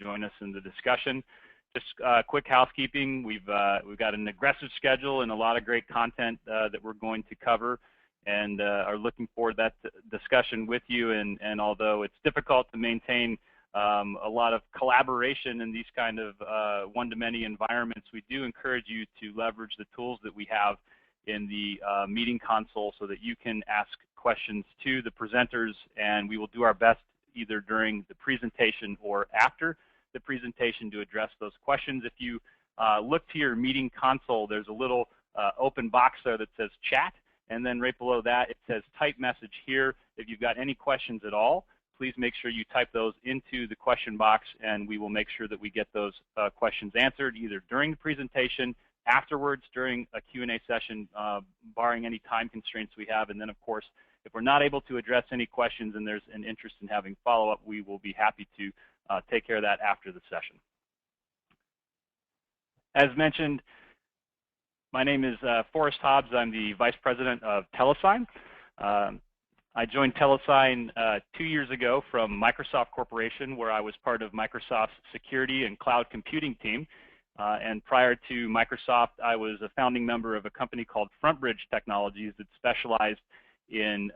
join us in the discussion. Just quick housekeeping, we've got an aggressive schedule and a lot of great content that we're going to cover, and are looking forward to that discussion with you. And although it's difficult to maintain a lot of collaboration in these kind of one-to-many environments, we do encourage you to leverage the tools that we have in the meeting console so that you can ask questions to the presenters, and we will do our best either during the presentation or after the presentation to address those questions. If you look to your meeting console, there's a little open box there that says chat, and then right below that it says type message here. If you've got any questions at all, please make sure you type those into the question box, and we will make sure that we get those questions answered either during the presentation, afterwards during a Q&A session, barring any time constraints we have. And then, of course, if we're not able to address any questions and there's an interest in having follow-up, we will be happy to take care of that after the session. As mentioned, my name is Forrest Hobbs. I'm the Vice President of TeleSign. I joined TeleSign 2 years ago from Microsoft Corporation, where I was part of Microsoft's security and cloud computing team. And prior to Microsoft, I was a founding member of a company called FrontBridge Technologies that specialized in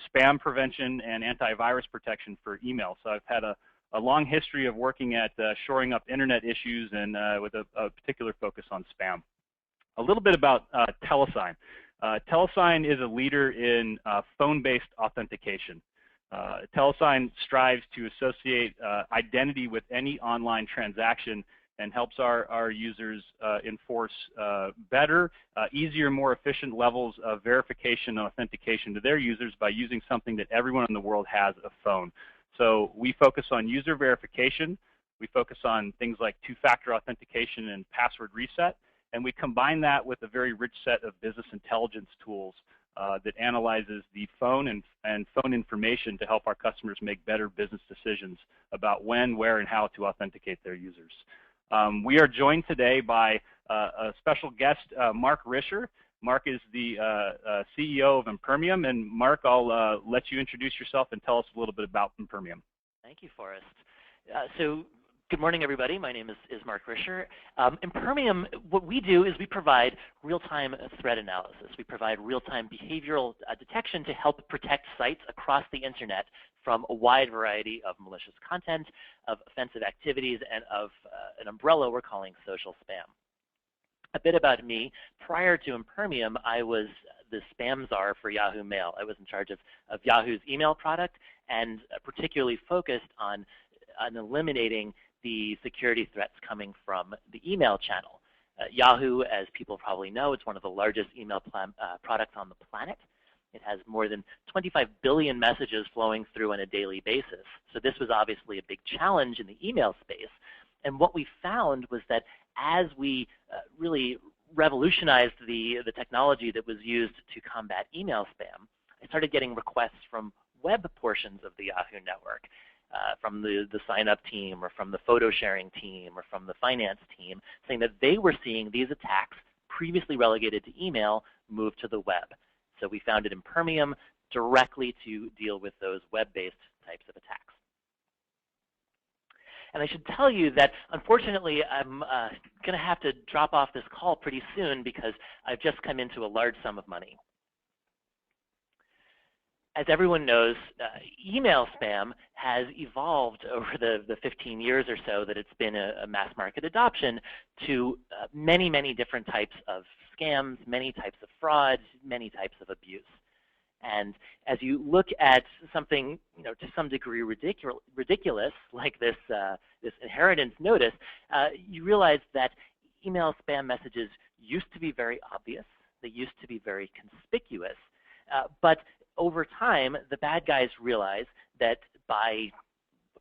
spam prevention and antivirus protection for email. So I've had a long history of working at shoring up internet issues, and with a particular focus on spam. A little bit about TeleSign. TeleSign is a leader in phone-based authentication. TeleSign strives to associate identity with any online transaction and helps our users enforce better, easier, more efficient levels of verification and authentication to their users by using something that everyone in the world has, a phone. So we focus on user verification. We focus on things like two-factor authentication and password reset. And we combine that with a very rich set of business intelligence tools that analyzes the phone and phone information to help our customers make better business decisions about when, where, and how to authenticate their users. We are joined today by a special guest, Mark Risher. Mark is the CEO of Impermium. And Mark, I'll let you introduce yourself and tell us a little bit about Impermium. Thank you, Forrest. So good morning, everybody. My name is Mark Risher. Impermium, what we do is we provide real-time threat analysis. We provide real-time behavioral detection to help protect sites across the internet from a wide variety of malicious content, of offensive activities, and of an umbrella we're calling social spam. A bit about me. Prior to Impermium, I was the spam czar for Yahoo Mail. I was in charge of Yahoo's email product, and particularly focused on eliminating the security threats coming from the email channel. Yahoo, as people probably know, it's one of the largest email products on the planet. It has more than 25 billion messages flowing through on a daily basis. So this was obviously a big challenge in the email space. And what we found was that as we really revolutionized the technology that was used to combat email spam, I started getting requests from web portions of the Yahoo network, from the sign-up team, or from the photo sharing team, or from the finance team, saying that they were seeing these attacks previously relegated to email move to the web. So we founded Impermium directly to deal with those web-based types of attacks. And I should tell you that, unfortunately, I'm going to have to drop off this call pretty soon because I've just come into a large sum of money. As everyone knows, email spam has evolved over the 15 years or so that it's been a mass market adoption to many, many different types of scams, many types of frauds, many types of abuse. And as you look at something, to some degree ridiculous, like this inheritance notice, you realize that email spam messages used to be very obvious. They used to be very conspicuous. But over time, the bad guys realized that by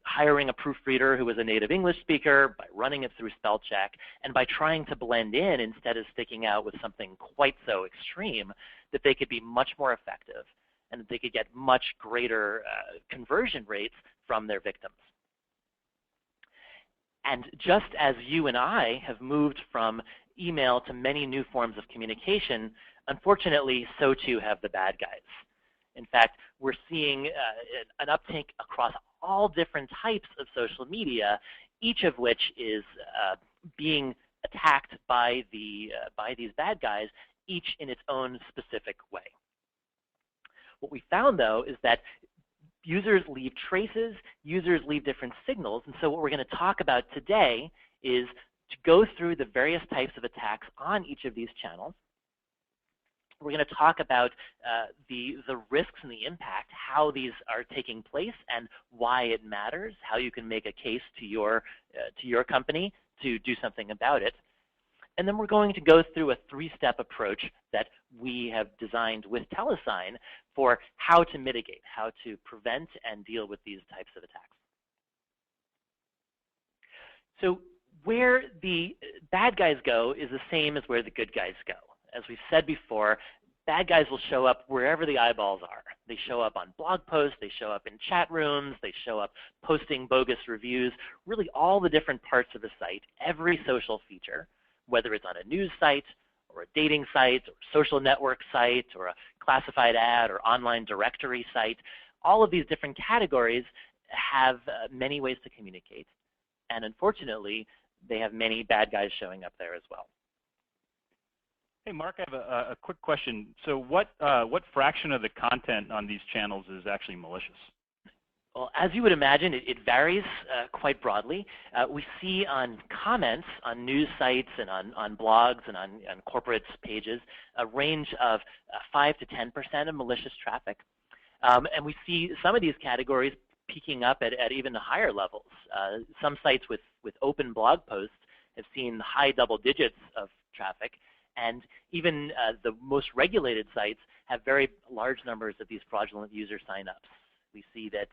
hiring a proofreader who was a native English speaker, by running it through spell check, and by trying to blend in instead of sticking out with something quite so extreme, that they could be much more effective and that they could get much greater conversion rates from their victims. And just as you and I have moved from email to many new forms of communication, unfortunately, so too have the bad guys. In fact, we're seeing an uptake across all different types of social media, each of which is being attacked by these bad guys, each in its own specific way. What we found, though, is that users leave traces, users leave different signals, and so what we're going to talk about today is to go through the various types of attacks on each of these channels. We're going to talk about the risks and the impact, how these are taking place and why it matters, how you can make a case to your company to do something about it. And then we're going to go through a three-step approach that we have designed with TeleSign for how to mitigate, how to prevent and deal with these types of attacks. So where the bad guys go is the same as where the good guys go. As we've said before, bad guys will show up wherever the eyeballs are. They show up on blog posts, they show up in chat rooms, they show up posting bogus reviews, really all the different parts of the site, every social feature, whether it's on a news site or a dating site or social network site or a classified ad or online directory site. All of these different categories have many ways to communicate. And unfortunately, they have many bad guys showing up there as well. Hey, Mark, I have a quick question. So what fraction of the content on these channels is actually malicious? Well, as you would imagine, it varies quite broadly. We see on comments on news sites and on blogs and on corporate pages a range of 5 to 10% of malicious traffic. And we see some of these categories peaking up at even higher levels. Some sites with open blog posts have seen high double digits of traffic. And even the most regulated sites have very large numbers of these fraudulent user signups. We see that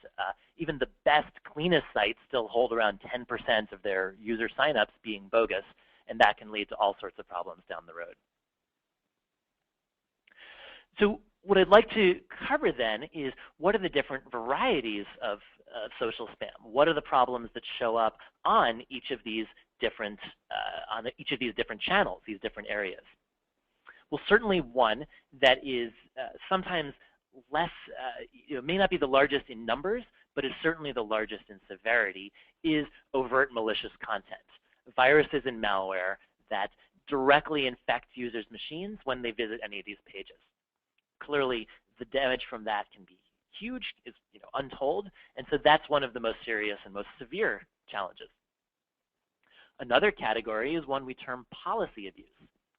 even the best, cleanest sites still hold around 10% of their user signups being bogus, and that can lead to all sorts of problems down the road. So what I'd like to cover then is what are the different varieties of social spam? What are the problems that show up on each of these different channels, these different areas? Well, certainly one that is sometimes less, may not be the largest in numbers, but is certainly the largest in severity, is overt malicious content. Viruses and malware that directly infect users' machines when they visit any of these pages. Clearly, the damage from that can be huge, is untold, and so that's one of the most serious and most severe challenges. Another category is one we term policy abuse.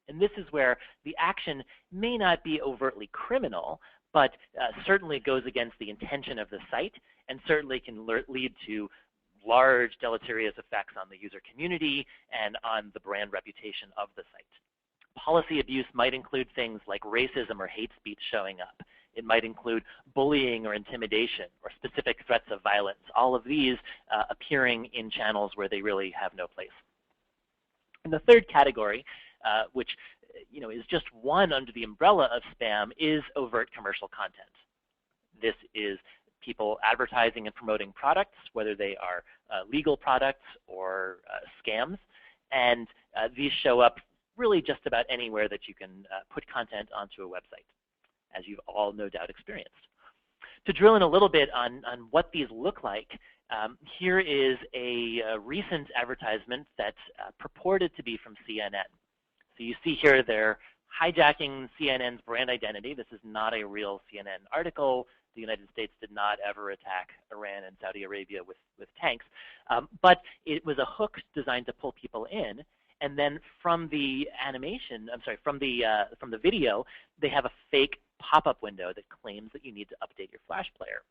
And this is where the action may not be overtly criminal, but certainly goes against the intention of the site and certainly can lead to large deleterious effects on the user community and on the brand reputation of the site. Policy abuse might include things like racism or hate speech showing up. It might include bullying or intimidation or specific threats of violence, all of these appearing in channels where they really have no place. And the third category, which is just one under the umbrella of spam, is overt commercial content. This is people advertising and promoting products, whether they are legal products or scams, and these show up really just about anywhere that you can put content onto a website, as you've all no doubt experienced. To drill in a little bit on what these look like, here is a recent advertisement that purported to be from CNN. So you see here they're hijacking CNN's brand identity. This is not a real CNN article. The United States did not ever attack Iran and Saudi Arabia with tanks. But it was a hook designed to pull people in. And then from the animation, from the video, they have a fake pop-up window that claims that you need to update your Flash player.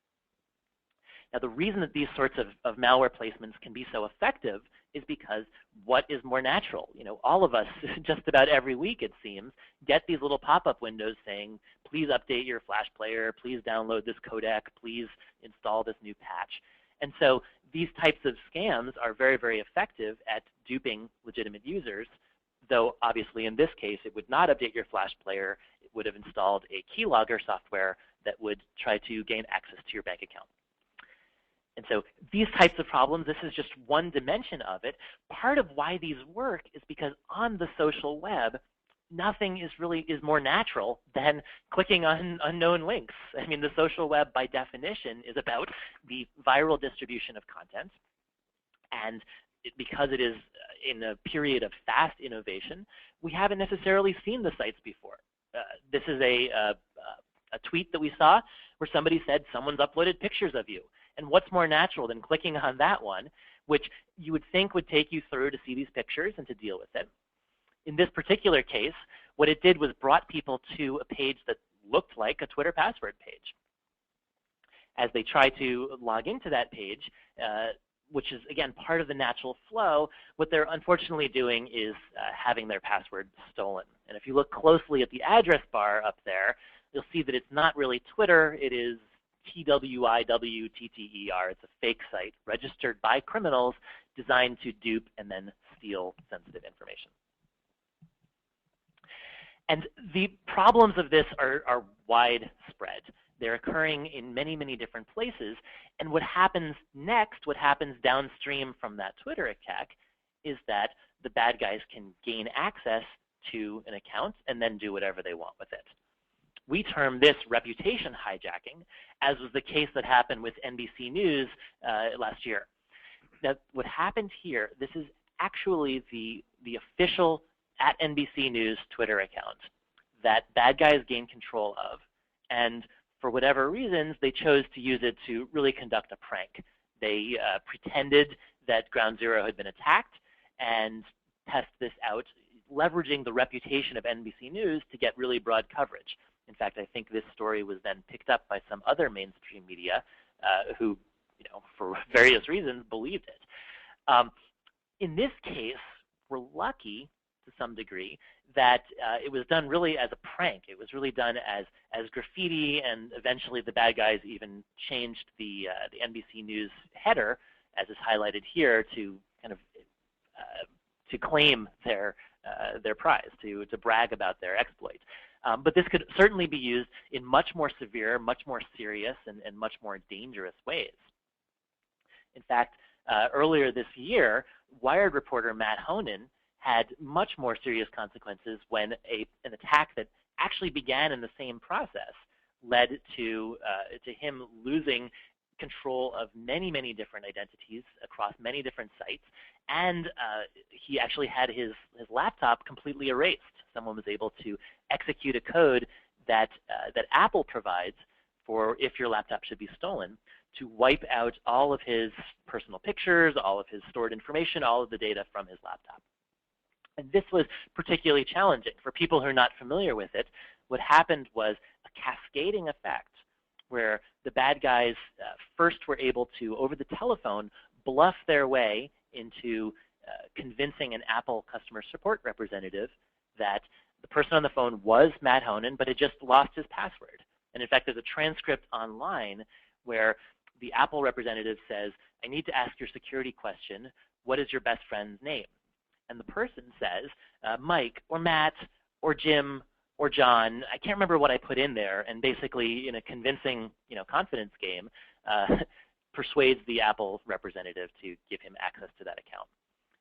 Now, the reason that these sorts of malware placements can be so effective is because what is more natural? All of us, just about every week it seems, get these little pop-up windows saying, please update your Flash player, please download this codec, please install this new patch. And so these types of scams are very, very effective at duping legitimate users, though obviously in this case it would not update your Flash player. It would have installed a keylogger software that would try to gain access to your bank account. And so these types of problems, this is just one dimension of it. Part of why these work is because on the social web, nothing is more natural than clicking on unknown links. I mean, the social web by definition is about the viral distribution of content, and because it is in a period of fast innovation, we haven't necessarily seen the sites before. This is a tweet that we saw where somebody said someone's uploaded pictures of you. And what's more natural than clicking on that one, which you would think would take you through to see these pictures and to deal with it. In this particular case, what it did was brought people to a page that looked like a Twitter password page. As they try to log into that page, which is, again, part of the natural flow, what they're unfortunately doing is having their password stolen. And if you look closely at the address bar up there, you'll see that it's not really Twitter, it is TWIWTTER. It's a fake site registered by criminals designed to dupe and then steal sensitive information. And the problems of this are widespread. They're occurring in many, many different places. And what happens next, what happens downstream from that Twitter attack, is that the bad guys can gain access to an account and then do whatever they want with it. We term this reputation hijacking, as was the case that happened with NBC News last year. Now, what happened here, this is actually the official @NBC News Twitter account that bad guys gained control of. And for whatever reasons, they chose to use it to really conduct a prank. They pretended that Ground Zero had been attacked and test this out, leveraging the reputation of NBC News to get really broad coverage. In fact, I think this story was then picked up by some other mainstream media who, for various reasons, believed it. In this case, we're lucky to some degree that it was done really as a prank. It was really done as graffiti, and eventually the bad guys even changed the NBC News header, as is highlighted here, to kind of to claim their prize, to brag about their exploit. But this could certainly be used in much more severe, much more serious, and much more dangerous ways. In fact, earlier this year, Wired reporter Matt Honan had much more serious consequences when an attack that actually began in the same process led to him losing control of many, many different identities across many different sites, and he actually had his laptop completely erased. Someone was able to execute a code that Apple provides for if your laptop should be stolen, to wipe out all of his personal pictures, all of his stored information, all of the data from his laptop. And this was particularly challenging. For people who are not familiar with it, what happened was a cascading effect where the bad guys first were able to, over the telephone, bluff their way into convincing an Apple customer support representative that the person on the phone was Matt Honan, but had just lost his password. And in fact, there's a transcript online where the Apple representative says, "I need to ask your security question. What is your best friend's name?" And the person says, Mike, or Matt, or Jim, or John. I can't remember what I put in there, and basically, in a convincing, confidence game, persuades the Apple representative to give him access to that account.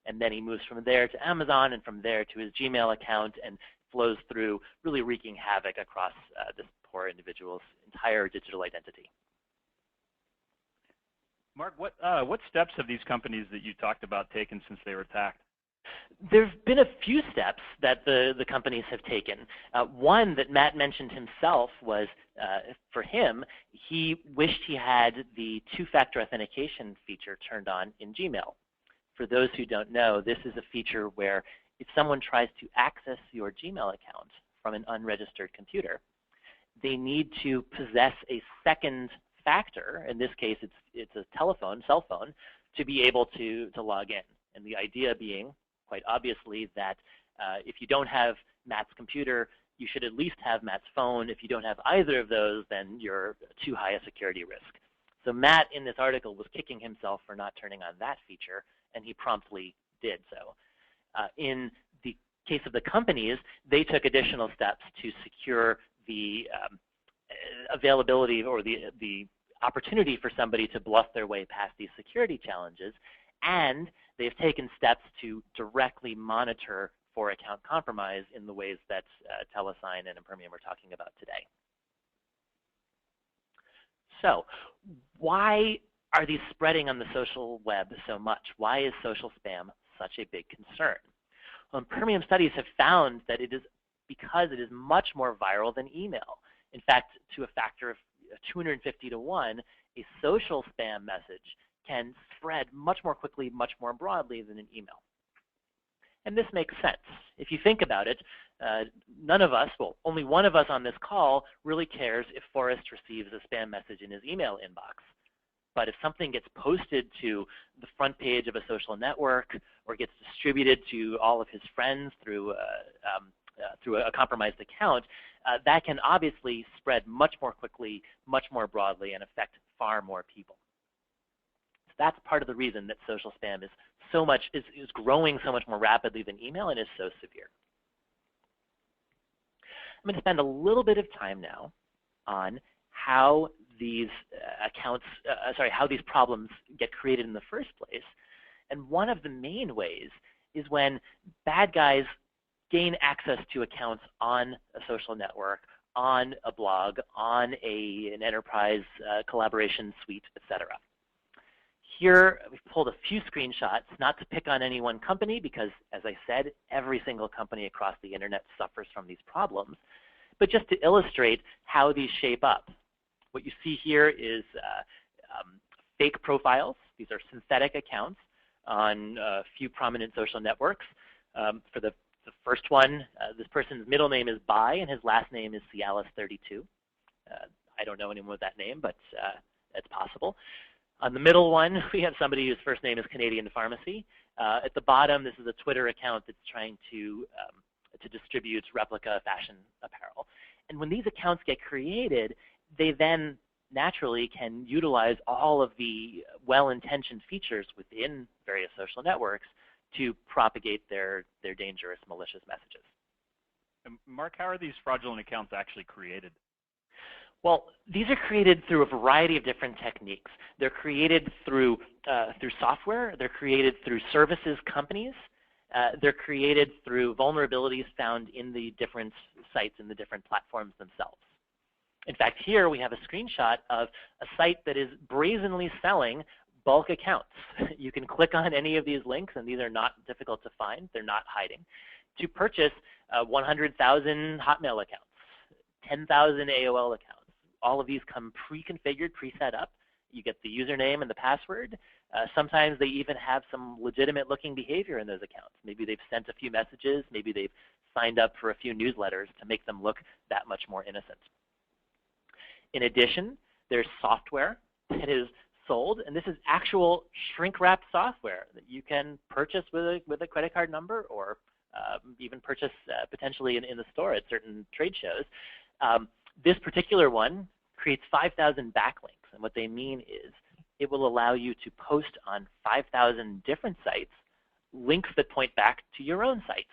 And then he moves from there to Amazon, and from there to his Gmail account, and flows through, really wreaking havoc across this poor individual's entire digital identity. Mark, what steps have these companies that you talked about taken since they were attacked? There have been a few steps that the companies have taken. One that Matt mentioned himself was, for him, he wished he had the two-factor authentication feature turned on in Gmail. For those who don't know, this is a feature where if someone tries to access your Gmail account from an unregistered computer, they need to possess a second factor. In this case, it's a cell phone, to be able to log in. And the idea being, quite obviously, that if you don't have Matt's computer, you should at least have Matt's phone. If you don't have either of those, then you're too high a security risk. So Matt, in this article, was kicking himself for not turning on that feature, and he promptly did so. In the case of the companies, they took additional steps to secure the availability or the opportunity for somebody to bluff their way past these security challenges, and they've taken steps to directly monitor for account compromise in the ways that TeleSign and Impermium are talking about today. So why are these spreading on the social web so much? Why is social spam such a big concern? Well, Impermium studies have found that it is because it is much more viral than email. In fact, to a factor of 250 to 1, a social spam message can spread much more quickly, much more broadly than an email. And this makes sense. If you think about it, none of us, well, only one of us on this call really cares if Forrest receives a spam message in his email inbox. But if something gets posted to the front page of a social network or gets distributed to all of his friends through a compromised account, that can obviously spread much more quickly, much more broadly, and affect far more people. So that's part of the reason that social spam is growing so much more rapidly than email and is so severe. I'm going to spend a little bit of time now on how these how these problems get created in the first place. And one of the main ways is when bad guys gain access to accounts on a social network, on a blog, on an enterprise collaboration suite, etc. Here, we've pulled a few screenshots, not to pick on any one company, because, as I said, every single company across the internet suffers from these problems, but just to illustrate how these shape up. What you see here is fake profiles. These are synthetic accounts on a few prominent social networks. For the first one, this person's middle name is Bai, and his last name is Cialis32. I don't know anyone with that name, but it's possible. On the middle one, we have somebody whose first name is Canadian Pharmacy. At the bottom, this is a Twitter account that's trying to distribute replica fashion apparel. And when these accounts get created, they then naturally can utilize all of the well-intentioned features within various social networks to propagate their dangerous, malicious messages. And Mark, how are these fraudulent accounts actually created? Well, these are created through a variety of different techniques. They're created through software. They're created through services companies. They're created through vulnerabilities found in the different sites and the different platforms themselves. In fact, here we have a screenshot of a site that is brazenly selling bulk accounts. You can click on any of these links, and these are not difficult to find. They're not hiding, to purchase 100,000 Hotmail accounts, 10,000 AOL accounts. All of these come pre-configured, pre-set up. You get the username and the password. Sometimes they even have some legitimate looking behavior in those accounts. Maybe they've sent a few messages. Maybe they've signed up for a few newsletters to make them look that much more innocent. In addition, there's software that is sold, and this is actual shrink-wrapped software that you can purchase with a credit card number, or even purchase potentially in the store at certain trade shows. This particular one creates 5,000 backlinks, and what they mean is it will allow you to post on 5,000 different sites links that point back to your own site.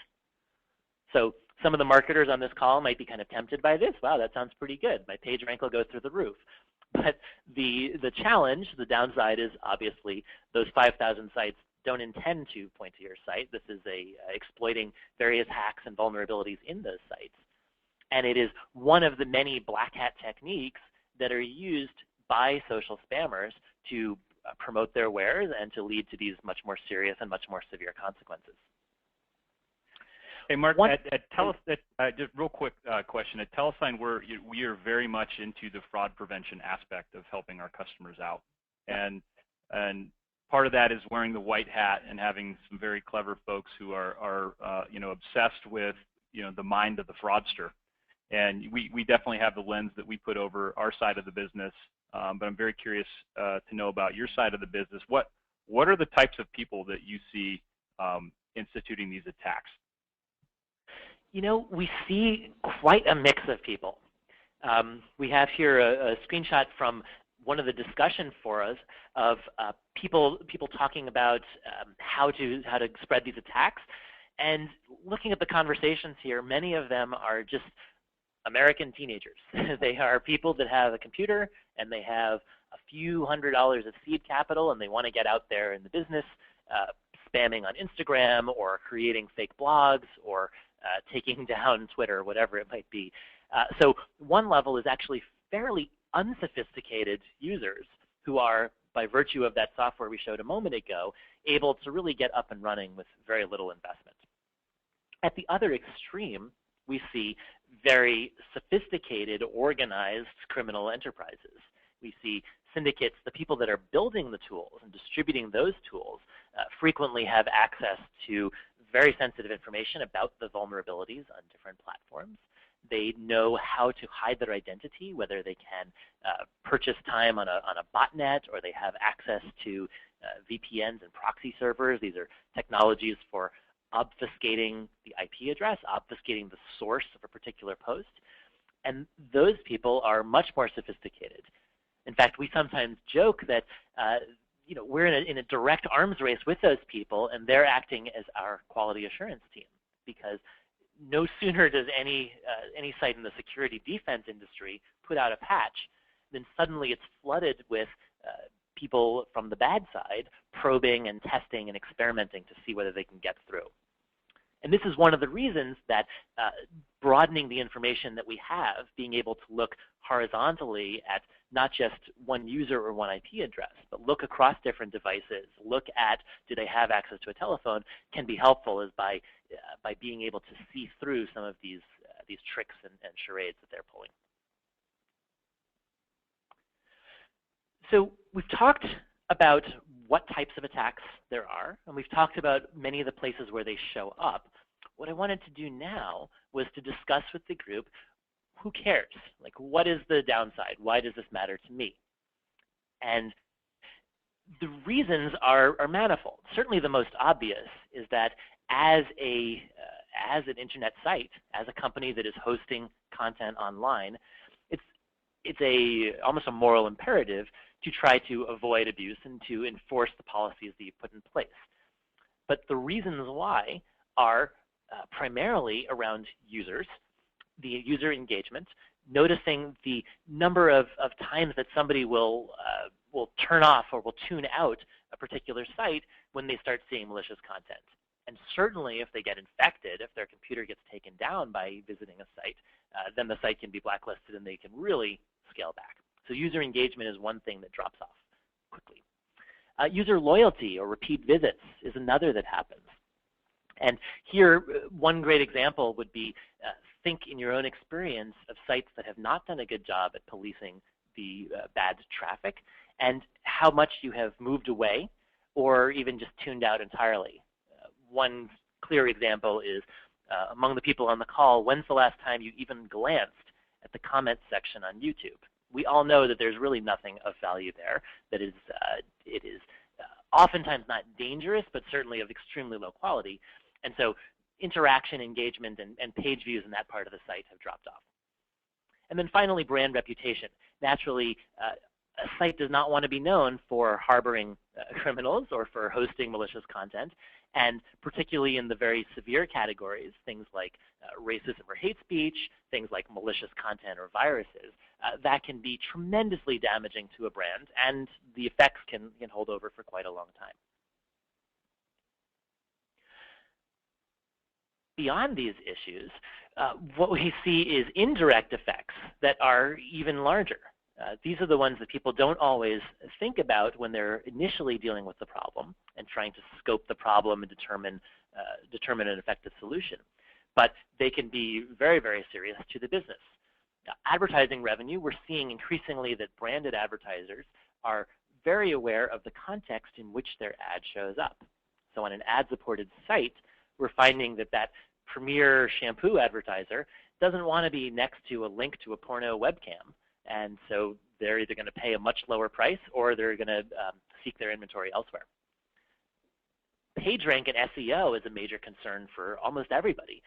So some of the marketers on this call might be kind of tempted by this. Wow, that sounds pretty good. My page rank will go through the roof. But the challenge, the downside, is obviously those 5,000 sites don't intend to point to your site. This is exploiting various hacks and vulnerabilities in those sites. And it is one of the many black hat techniques that are used by social spammers to promote their wares and to lead to these much more serious and much more severe consequences. Hey, Mark, just real quick question. At TeleSign, we are very much into the fraud prevention aspect of helping our customers out. And part of that is wearing the white hat and having some very clever folks who are obsessed with the mind of the fraudster. And we definitely have the lens that we put over our side of the business, but I'm very curious to know about your side of the business. What are the types of people that you see instituting these attacks? We see quite a mix of people. We have here a screenshot from one of the discussion forums of people talking about how to spread these attacks. And looking at the conversations here, many of them are just American teenagers. They are people that have a computer and they have a few $100s of seed capital and they want to get out there in the business spamming on Instagram or creating fake blogs or taking down Twitter or whatever it might be. So one level is actually fairly unsophisticated users who are, by virtue of that software we showed a moment ago, able to really get up and running with very little investment. At the other extreme, we see very sophisticated, organized criminal enterprises. We see syndicates, the people that are building the tools and distributing those tools frequently have access to very sensitive information about the vulnerabilities on different platforms. They know how to hide their identity, whether they can purchase time on a botnet or they have access to VPNs and proxy servers. These are technologies for obfuscating the IP address, obfuscating the source of a particular post. And those people are much more sophisticated. In fact, we sometimes joke that we're in a direct arms race with those people, and they're acting as our quality assurance team, because no sooner does any site in the security defense industry put out a patch, then suddenly it's flooded with people from the bad side probing and testing and experimenting to see whether they can get through. And this is one of the reasons that broadening the information that we have, being able to look horizontally at not just one user or one IP address, but look across different devices, look at do they have access to a telephone, can be helpful is by being able to see through some of these tricks and charades that they're pulling. So we've talked about what types of attacks there are, and we've talked about many of the places where they show up. What I wanted to do now was to discuss with the group, who cares? Like, what is the downside? Why does this matter to me? And the reasons are manifold. Certainly the most obvious is that as an internet site, as a company that is hosting content online, it's almost a moral imperative to try to avoid abuse and to enforce the policies that you put in place. But the reasons why are primarily around users, the user engagement, noticing the number of times that somebody will turn off or will tune out a particular site when they start seeing malicious content. And certainly if they get infected, if their computer gets taken down by visiting a site, then the site can be blacklisted and they can really scale back. So user engagement is one thing that drops off quickly. User loyalty or repeat visits is another that happens. And here, one great example would be think in your own experience of sites that have not done a good job at policing the bad traffic and how much you have moved away or even just tuned out entirely. One clear example is among the people on the call, when's the last time you even glanced at the comments section on YouTube? We all know that there's really nothing of value there. That is, it is oftentimes not dangerous, but certainly of extremely low quality. And so interaction, engagement, and page views in that part of the site have dropped off. And then finally, brand reputation. Naturally, a site does not want to be known for harboring criminals or for hosting malicious content. And particularly in the very severe categories, things like racism or hate speech, things like malicious content or viruses, that can be tremendously damaging to a brand, and the effects can hold over for quite a long time. Beyond these issues, what we see is indirect effects that are even larger. These are the ones that people don't always think about when they're initially dealing with the problem and trying to scope the problem and determine an effective solution. But they can be very, very serious to the business. Advertising revenue, we're seeing increasingly that branded advertisers are very aware of the context in which their ad shows up. So on an ad-supported site, we're finding that premier shampoo advertiser doesn't want to be next to a link to a porno webcam. And so they're either going to pay a much lower price or they're going to seek their inventory elsewhere. PageRank and SEO is a major concern for almost everybody.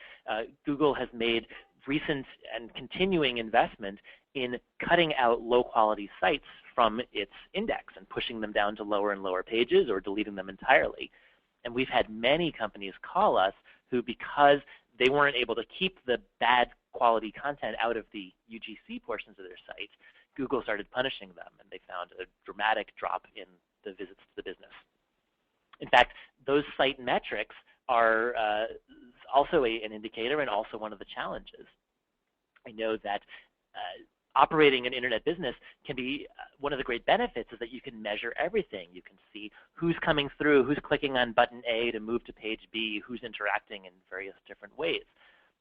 Google has made recent and continuing investment in cutting out low-quality sites from its index and pushing them down to lower and lower pages or deleting them entirely. And we've had many companies call us who, because they weren't able to keep the bad quality content out of the UGC portions of their site, Google started punishing them, and they found a dramatic drop in the visits to the business. In fact, those site metrics are also an indicator and also one of the challenges. I know that operating an internet business can be one of the great benefits is that you can measure everything. You can see who's coming through, who's clicking on button A to move to page B, who's interacting in various different ways.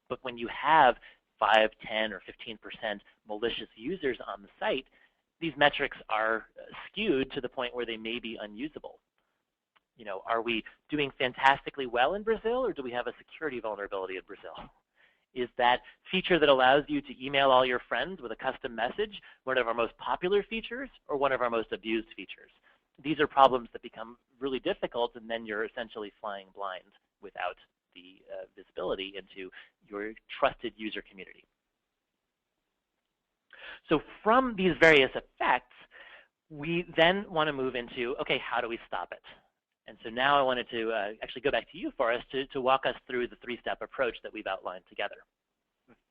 But when you have 5, 10, or 15% malicious users on the site, these metrics are skewed to the point where they may be unusable. You know, are we doing fantastically well in Brazil, or do we have a security vulnerability in Brazil? Is that feature that allows you to email all your friends with a custom message one of our most popular features or one of our most abused features? These are problems that become really difficult, and then you're essentially flying blind without the visibility into your trusted user community. So from these various effects, we then want to move into, okay, how do we stop it? And so now I wanted to actually go back to you, Forrest, to walk us through the 3-step approach that we've outlined together.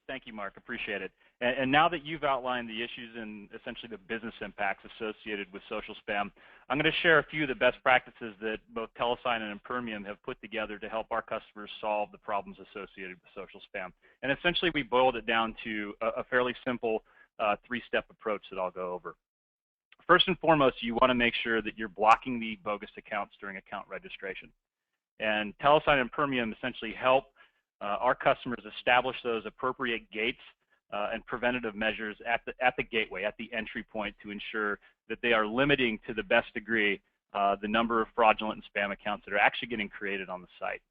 Thank you, Mark. Appreciate it. And now that you've outlined the issues and essentially the business impacts associated with social spam, I'm going to share a few of the best practices that both TeleSign and Impermium have put together to help our customers solve the problems associated with social spam. And essentially, we boiled it down to a fairly simple 3-step approach that I'll go over. First and foremost, you want to make sure that you're blocking the bogus accounts during account registration. And TeleSign and Impermium essentially help our customers establish those appropriate gates and preventative measures at the gateway, at the entry point, to ensure that they are limiting to the best degree the number of fraudulent and spam accounts that are actually getting created on the site.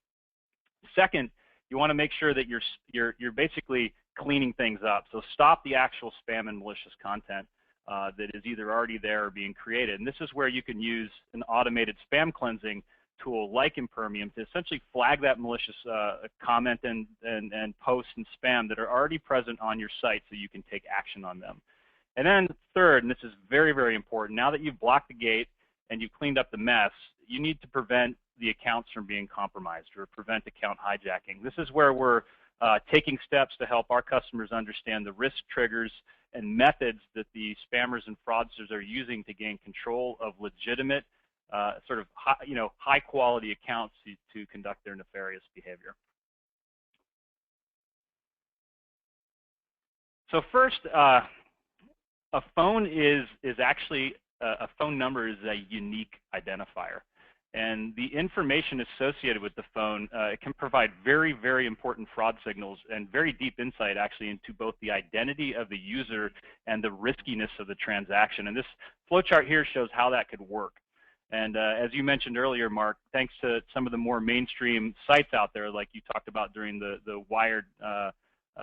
Second, you want to make sure that you're basically cleaning things up. So stop the actual spam and malicious content that is either already there or being created. And this is where you can use an automated spam cleansing tool like Impermium to essentially flag that malicious comment and post and spam that are already present on your site so you can take action on them. And then third, and this is very, very important, now that you've blocked the gate and you've cleaned up the mess, you need to prevent the accounts from being compromised or prevent account hijacking. This is where we're taking steps to help our customers understand the risk triggers and methods that the spammers and fraudsters are using to gain control of legitimate sort of high quality accounts to conduct their nefarious behavior. So first, a phone is actually a phone number is a unique identifier, and the information associated with the phone it can provide very, very important fraud signals and very deep insight actually into both the identity of the user and the riskiness of the transaction. And this flowchart here shows how that could work. And as you mentioned earlier, Mark, thanks to some of the more mainstream sites out there, like you talked about during the Wired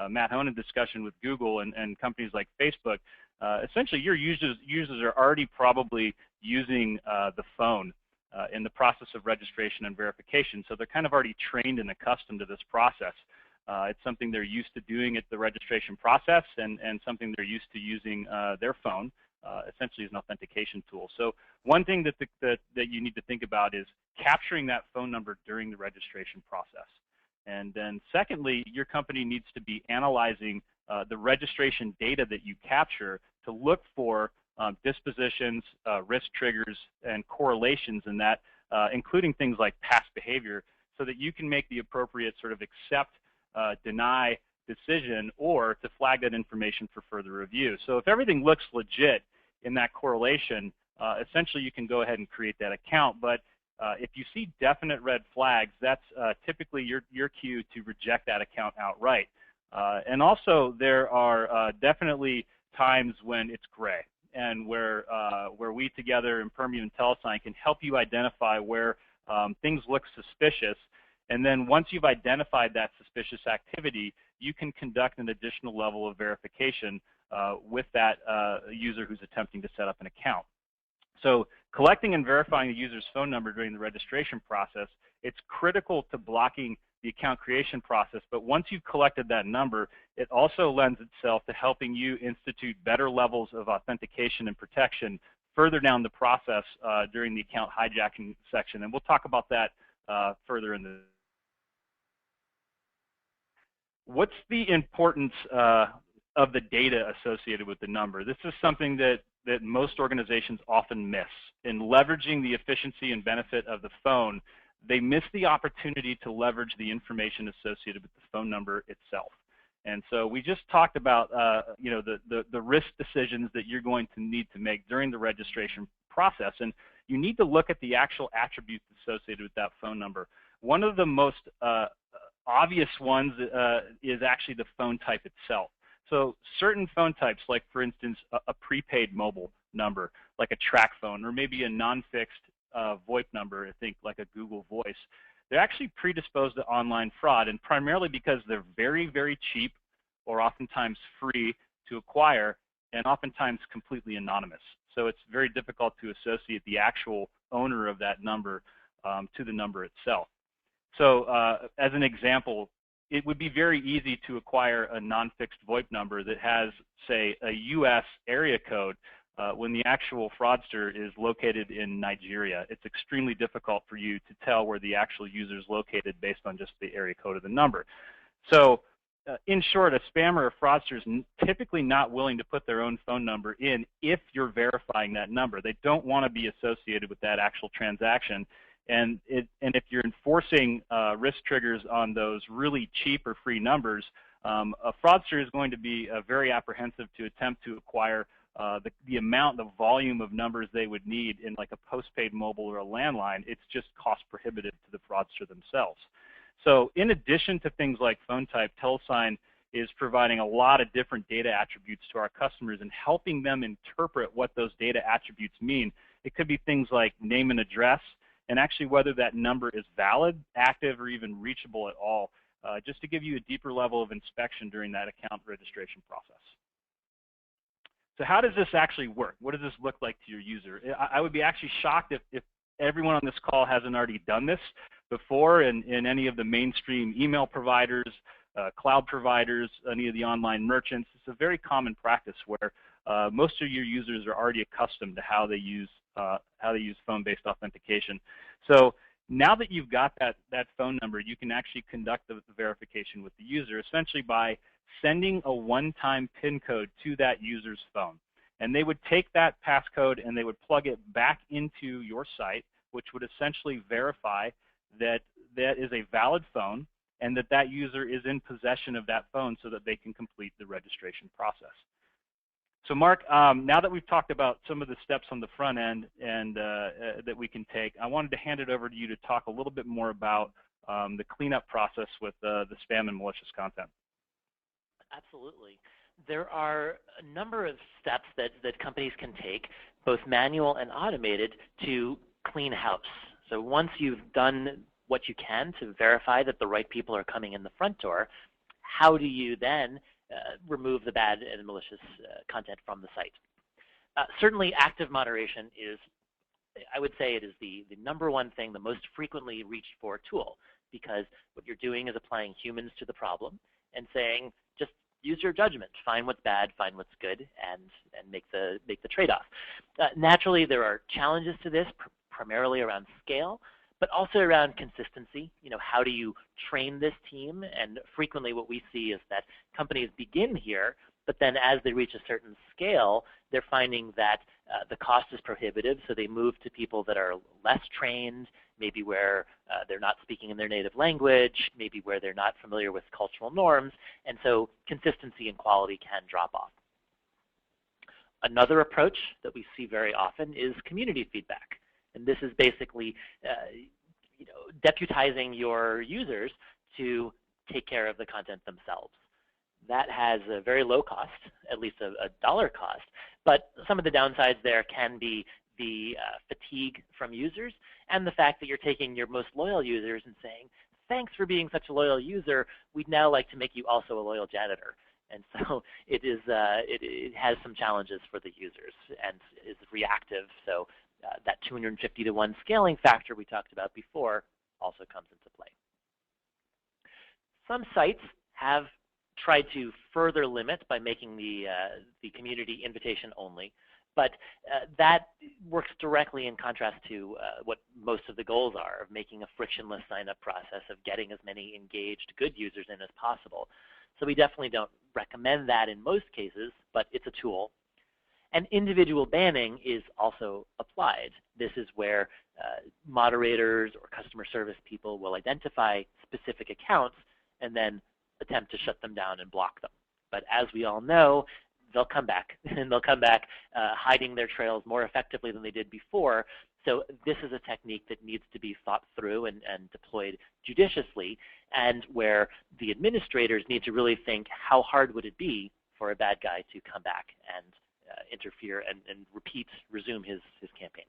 Matt Honan discussion with Google and companies like Facebook, essentially your users are already probably using the phone in the process of registration and verification. So they're kind of already trained and accustomed to this process. It's something they're used to doing at the registration process and something they're used to using their phone essentially as an authentication tool. So one thing that you need to think about is capturing that phone number during the registration process. And then secondly, your company needs to be analyzing the registration data that you capture to look for dispositions, risk triggers, and correlations in that, including things like past behavior, so that you can make the appropriate sort of accept, deny decision, or to flag that information for further review. So if everything looks legit in that correlation, essentially you can go ahead and create that account. But if you see definite red flags, that's typically your cue to reject that account outright. And also there are definitely times when it's gray, and where we together, Impermium and TeleSign, can help you identify where things look suspicious. And then once you've identified that suspicious activity, you can conduct an additional level of verification with that user who's attempting to set up an account. So collecting and verifying the user's phone number during the registration process, it's critical to blocking the account creation process. But once you've collected that number, it also lends itself to helping you institute better levels of authentication and protection further down the process during the account hijacking section. And we'll talk about that further in the. What's the importance of the data associated with the number? This is something that most organizations often miss. In leveraging the efficiency and benefit of the phone, they miss the opportunity to leverage the information associated with the phone number itself. And so we just talked about you know, the risk decisions that you're going to need to make during the registration process, and you need to look at the actual attributes associated with that phone number. One of the most obvious ones is actually the phone type itself. So certain phone types, like for instance a prepaid mobile number, like a track phone, or maybe a non-fixed VoIP number, I think like a Google Voice, they're actually predisposed to online fraud, and primarily because they're very, very cheap or oftentimes free to acquire, and oftentimes completely anonymous. So it's very difficult to associate the actual owner of that number to the number itself. So as an example, it would be very easy to acquire a non-fixed VoIP number that has, say, a US area code when the actual fraudster is located in Nigeria. It's extremely difficult for you to tell where the actual user is located based on just the area code of the number. So in short, a spammer or fraudster is typically not willing to put their own phone number in if you're verifying that number. They don't want to be associated with that actual transaction. And if you're enforcing risk triggers on those really cheap or free numbers, a fraudster is going to be very apprehensive to attempt to acquire the volume of numbers they would need in like a postpaid mobile or a landline. It's just cost prohibitive to the fraudster themselves. So in addition to things like phone type, TeleSign is providing a lot of different data attributes to our customers and helping them interpret what those data attributes mean. It could be things like name and address, and actually whether that number is valid, active, or even reachable at all, just to give you a deeper level of inspection during that account registration process. So how does this actually work? What does this look like to your user? I would be actually shocked if everyone on this call hasn't already done this before in any of the mainstream email providers, cloud providers, any of the online merchants. It's a very common practice where most of your users are already accustomed to how they use phone-based authentication. So now that you've got that phone number, you can actually conduct the verification with the user, essentially by sending a one-time PIN code to that user's phone. And they would take that passcode and they would plug it back into your site, which would essentially verify that that is a valid phone and that that user is in possession of that phone so that they can complete the registration process. So Mark, now that we've talked about some of the steps on the front end and that we can take, I wanted to hand it over to you to talk a little bit more about the cleanup process with the spam and malicious content. Absolutely. There are a number of steps that companies can take, both manual and automated, to clean house. So once you've done what you can to verify that the right people are coming in the front door, how do you then remove the bad and malicious content from the site? Certainly active moderation is, I would say it is the number one thing, the most frequently reached for tool, because what you're doing is applying humans to the problem and saying, just use your judgment, find what's bad, find what's good, and make the trade-off. Naturally, there are challenges to this, primarily around scale, but also around consistency. You know, how do you train this team? And frequently what we see is that companies begin here, but then as they reach a certain scale, they're finding that the cost is prohibitive, so they move to people that are less trained, maybe where they're not speaking in their native language, maybe where they're not familiar with cultural norms, and so consistency and quality can drop off. Another approach that we see very often is community feedback. And this is basically deputizing your users to take care of the content themselves. That has a very low cost, at least a dollar cost, but some of the downsides there can be the fatigue from users and the fact that you're taking your most loyal users and saying, thanks for being such a loyal user, we'd now like to make you also a loyal janitor. And so it has some challenges for the users and is reactive. So that 250 to 1 scaling factor we talked about before also comes into play. Some sites have tried to further limit by making the community invitation only, but that works directly in contrast to what most of the goals are of making a frictionless sign-up process, of getting as many engaged good users in as possible. So we definitely don't recommend that in most cases, but it's a tool. And individual banning is also applied. This is where moderators or customer service people will identify specific accounts and then attempt to shut them down and block them. But as we all know, they'll come back, and they'll come back hiding their trails more effectively than they did before. So this is a technique that needs to be thought through and deployed judiciously, and where the administrators need to really think, how hard would it be for a bad guy to come back and interfere and resume his campaign.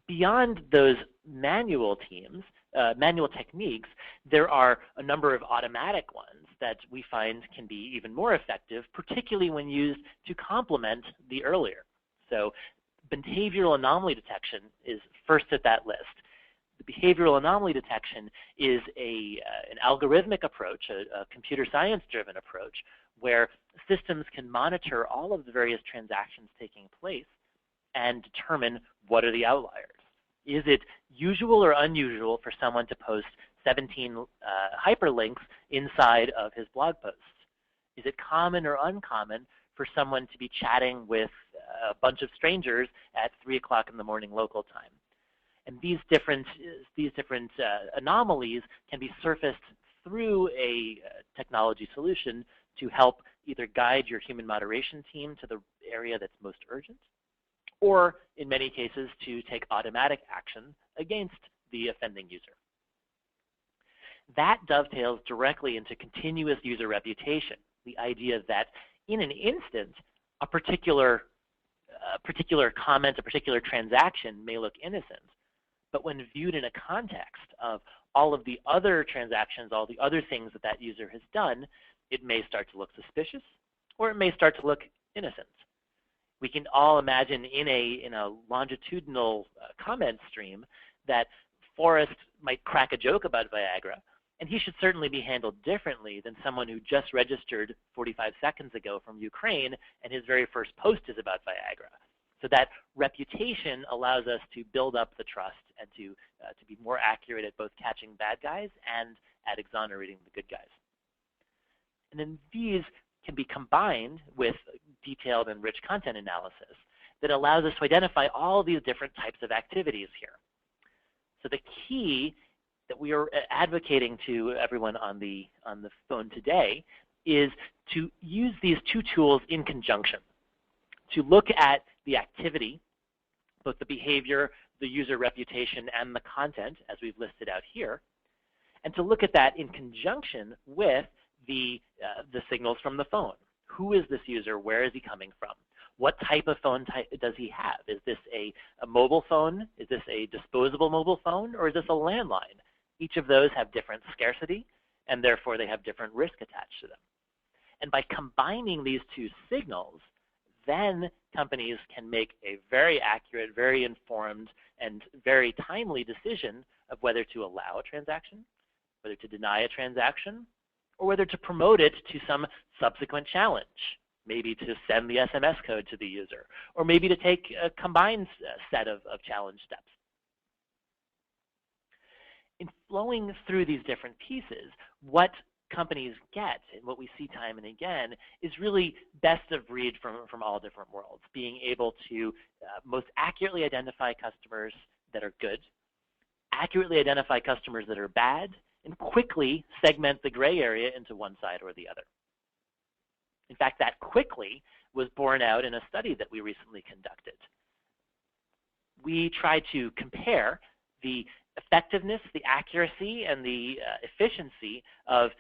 Beyond those manual techniques, there are a number of automatic ones that we find can be even more effective, particularly when used to complement the earlier. So behavioral anomaly detection is first at that list. The behavioral anomaly detection is an algorithmic approach, a computer science-driven approach, where systems can monitor all of the various transactions taking place and determine what are the outliers. Is it usual or unusual for someone to post 17 hyperlinks inside of his blog posts? Is it common or uncommon for someone to be chatting with a bunch of strangers at 3 o'clock in the morning local time? And these different anomalies can be surfaced through a technology solution to help either guide your human moderation team to the area that's most urgent, or in many cases to take automatic action against the offending user. That dovetails directly into continuous user reputation, the idea that in an instant, a particular comment, a particular transaction may look innocent, but when viewed in a context of all of the other transactions, all the other things that that user has done, it may start to look suspicious, or it may start to look innocent. We can all imagine in a longitudinal comment stream that Forrest might crack a joke about Viagra, and he should certainly be handled differently than someone who just registered 45 seconds ago from Ukraine and his very first post is about Viagra. So that reputation allows us to build up the trust and to be more accurate at both catching bad guys and at exonerating the good guys. And then these can be combined with detailed and rich content analysis that allows us to identify all these different types of activities here. So the key that we are advocating to everyone on the phone today is to use these two tools in conjunction, to look at the activity, both the behavior, the user reputation, and the content, as we've listed out here, and to look at that in conjunction with the signals from the phone. Who is this user? Where is he coming from? What type of phone does he have? Is this a mobile phone? Is this a disposable mobile phone? Or is this a landline? Each of those have different scarcity, and therefore they have different risk attached to them. And by combining these two signals, then companies can make a very accurate, very informed, and very timely decision of whether to allow a transaction, whether to deny a transaction, or whether to promote it to some subsequent challenge, maybe to send the SMS code to the user, or maybe to take a combined set of challenge steps. In flowing through these different pieces, what companies get, and what we see time and again, is really best of breed from all different worlds, being able to most accurately identify customers that are good, accurately identify customers that are bad, and quickly segment the gray area into one side or the other. In fact, that quickly was borne out in a study that we recently conducted. We tried to compare the effectiveness, the accuracy, and the efficiency of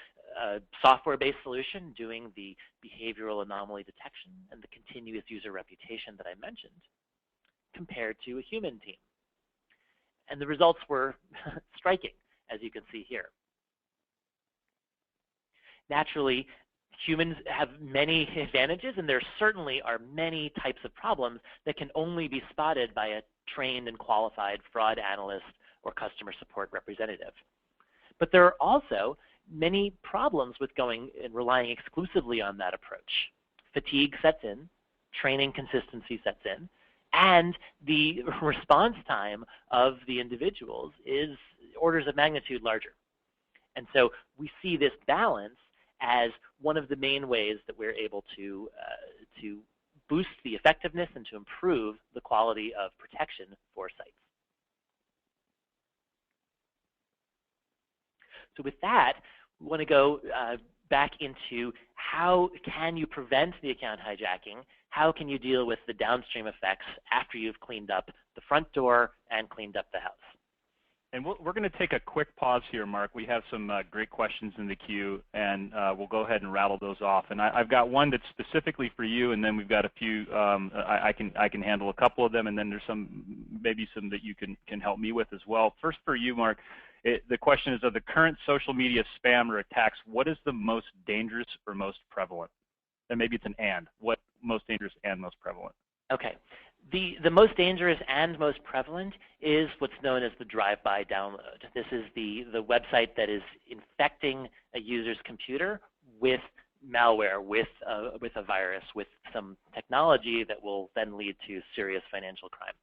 a software-based solution doing the behavioral anomaly detection and the continuous user reputation that I mentioned compared to a human team. And the results were striking, as you can see here. Naturally, humans have many advantages, and there certainly are many types of problems that can only be spotted by a trained and qualified fraud analyst or customer support representative. But there are also many problems with going and relying exclusively on that approach. Fatigue sets in, training consistency sets in, and the response time of the individuals is orders of magnitude larger. And so we see this balance as one of the main ways that we're able to to boost the effectiveness and to improve the quality of protection for sites. So with that, we want to go back into how can you prevent the account hijacking? How can you deal with the downstream effects after you've cleaned up the front door and cleaned up the house? And we're going to take a quick pause here, Mark. We have some great questions in the queue, and we'll go ahead and rattle those off. And I've got one that's specifically for you, and then we've got a few. I can handle a couple of them, and then there's maybe some that you can help me with as well. First for you, Mark. The question is, of the current social media spam or attacks, what is the most dangerous or most prevalent? And maybe it's an and. What most dangerous and most prevalent? Okay. The most dangerous and most prevalent is what's known as the drive-by download. This is the website that is infecting a user's computer with malware, with a virus, with some technology that will then lead to serious financial crime.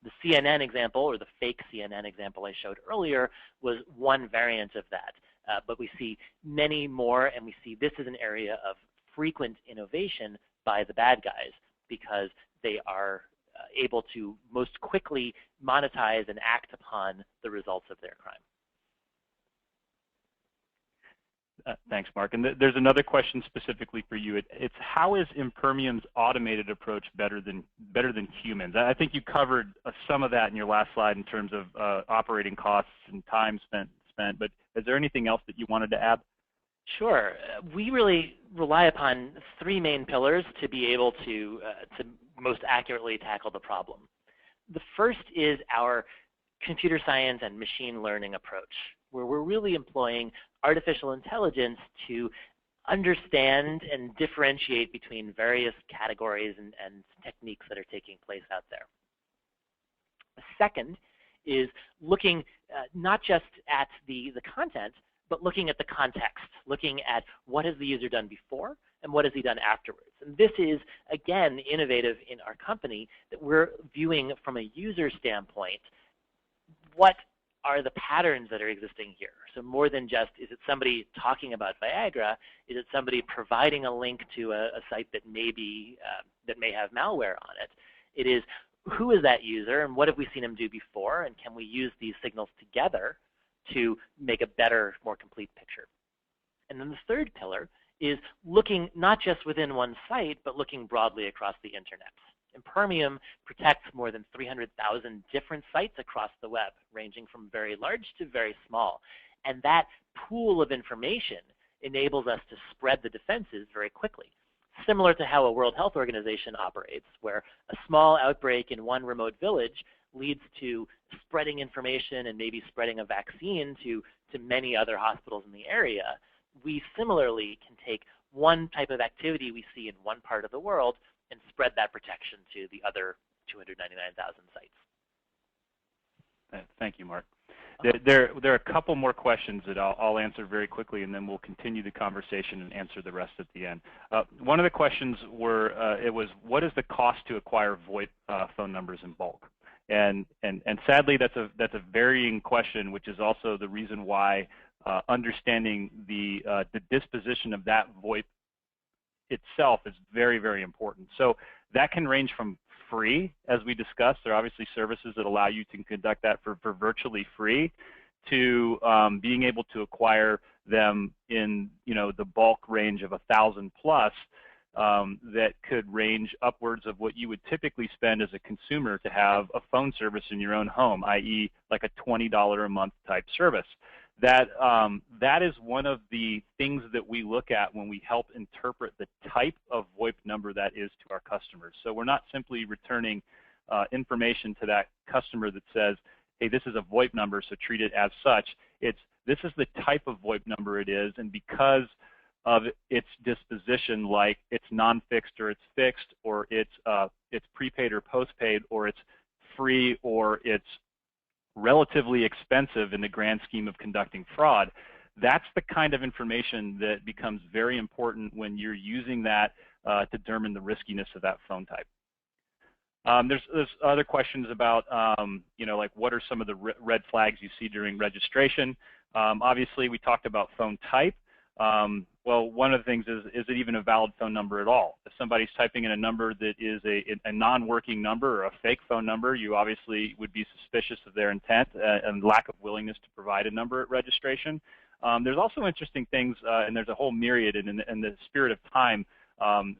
The CNN example, or the fake CNN example I showed earlier, was one variant of that. But we see many more, and we see this is an area of frequent innovation by the bad guys because they are able to most quickly monetize and act upon the results of their crime. Thanks, Mark. And there's another question specifically for you. It's how is Impermium's automated approach better than humans? I think you covered some of that in your last slide in terms of operating costs and time spent. But is there anything else that you wanted to add? Sure. We really rely upon three main pillars to be able to most accurately tackle the problem. The first is our computer science and machine learning approach, where we're really employing artificial intelligence to understand and differentiate between various categories and techniques that are taking place out there. The second is looking not just at the content, but looking at the context, looking at what has the user done before and what has he done afterwards. And this is, again, innovative in our company, that we're viewing from a user standpoint, what are the patterns that are existing here? So more than just, is it somebody talking about Viagra? Is it somebody providing a link to a site that may have malware on it? It is, who is that user and what have we seen him do before, and can we use these signals together to make a better, more complete picture? And then the third pillar is looking not just within one site, but looking broadly across the internet. Impermium protects more than 300,000 different sites across the web, ranging from very large to very small. And that pool of information enables us to spread the defenses very quickly, similar to how a World Health Organization operates, where a small outbreak in one remote village leads to spreading information and maybe spreading a vaccine to many other hospitals in the area. We similarly can take one type of activity we see in one part of the world and spread that protection to the other 299,000 sites. Thank you, Mark. There are a couple more questions that I'll answer very quickly, and then we'll continue the conversation and answer the rest at the end. One of the questions was, what is the cost to acquire VoIP phone numbers in bulk? And sadly, that's a varying question, which is also the reason why understanding the disposition of that VoIP itself is very, very important. So that can range from free, as we discussed. There are obviously services that allow you to conduct that for virtually free, to being able to acquire them in the bulk range of 1,000 plus. That could range upwards of what you would typically spend as a consumer to have a phone service in your own home, i.e. like a $20 a month type service. That is one of the things that we look at when we help interpret the type of VoIP number that is to our customers. So we're not simply returning information to that customer that says, hey, this is a VoIP number, so treat it as such. This is the type of VoIP number it is, and because of its disposition, like it's non-fixed or it's fixed, or it's prepaid or postpaid, or it's free or it's relatively expensive in the grand scheme of conducting fraud, that's the kind of information that becomes very important when you're using that to determine the riskiness of that phone type. There's other questions about, like what are some of the red flags you see during registration? Obviously, we talked about phone type. Well, one of the things is it even a valid phone number at all? If somebody's typing in a number that is a non-working number or a fake phone number, you obviously would be suspicious of their intent and lack of willingness to provide a number at registration. There's also interesting things, and there's a whole myriad, in the spirit of time,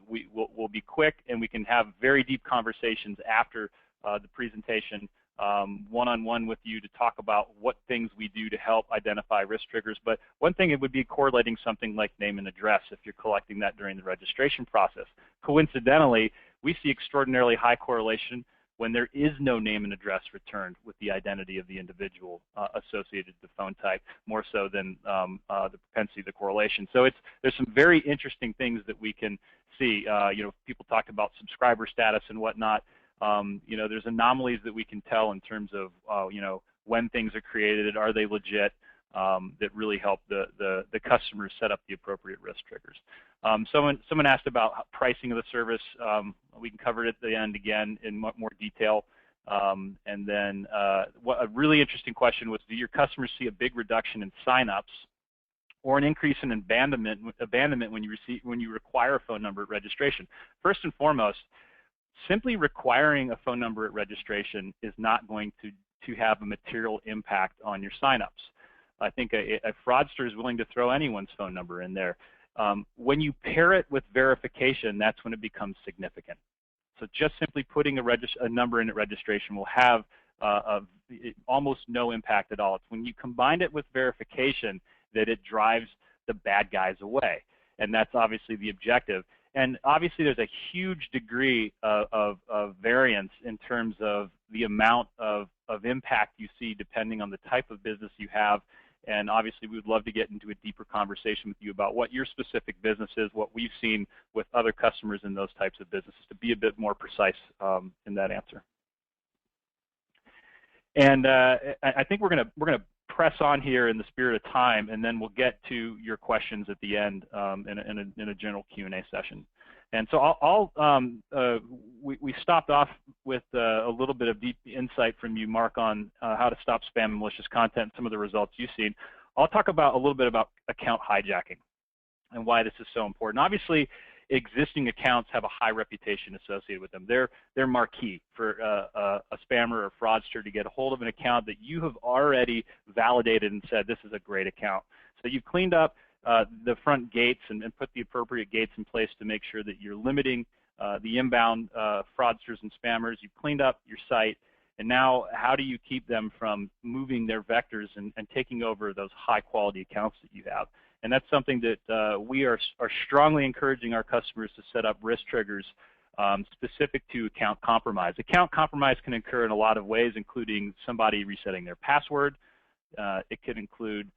we'll be quick and we can have very deep conversations after the presentation, one-on-one with you to talk about what things we do to help identify risk triggers. But one thing, it would be correlating something like name and address if you're collecting that during the registration process. Coincidentally, we see extraordinarily high correlation when there is no name and address returned with the identity of the individual associated with the phone type, more so than the propensity, the correlation. So there's some very interesting things that we can see. People talk about subscriber status and whatnot. There's anomalies that we can tell in terms of, when things are created, are they legit, that really help the customers set up the appropriate risk triggers. Someone asked about pricing of the service. We can cover it at the end again in more detail. And then a really interesting question was, do your customers see a big reduction in signups or an increase in abandonment when you require a phone number at registration? First and foremost, simply requiring a phone number at registration is not going to have a material impact on your signups. I think a fraudster is willing to throw anyone's phone number in there. When you pair it with verification, that's when it becomes significant. So just simply putting a number in at registration will have almost no impact at all. It's when you combine it with verification that it drives the bad guys away, and that's obviously the objective. And obviously there's a huge degree of variance in terms of the amount of impact you see depending on the type of business you have. And obviously we would love to get into a deeper conversation with you about what your specific business is, what we've seen with other customers in those types of businesses, to be a bit more precise in that answer. And I think we're gonna press on here in the spirit of time, and then we'll get to your questions at the end in a general Q&A session. And so we stopped off with a little bit of deep insight from you, Mark, on how to stop spam and malicious content, some of the results you've seen. I'll talk about a little bit about account hijacking and why this is so important. Obviously, existing accounts have a high reputation associated with them. They're marquee for a spammer or fraudster to get a hold of an account that you have already validated and said, this is a great account. So you've cleaned up the front gates and put the appropriate gates in place to make sure that you're limiting the inbound fraudsters and spammers. You've cleaned up your site, and now how do you keep them from moving their vectors and taking over those high-quality accounts that you have? And that's something that we are strongly encouraging our customers to set up risk triggers specific to account compromise. Account compromise can occur in a lot of ways, including somebody resetting their password. It could include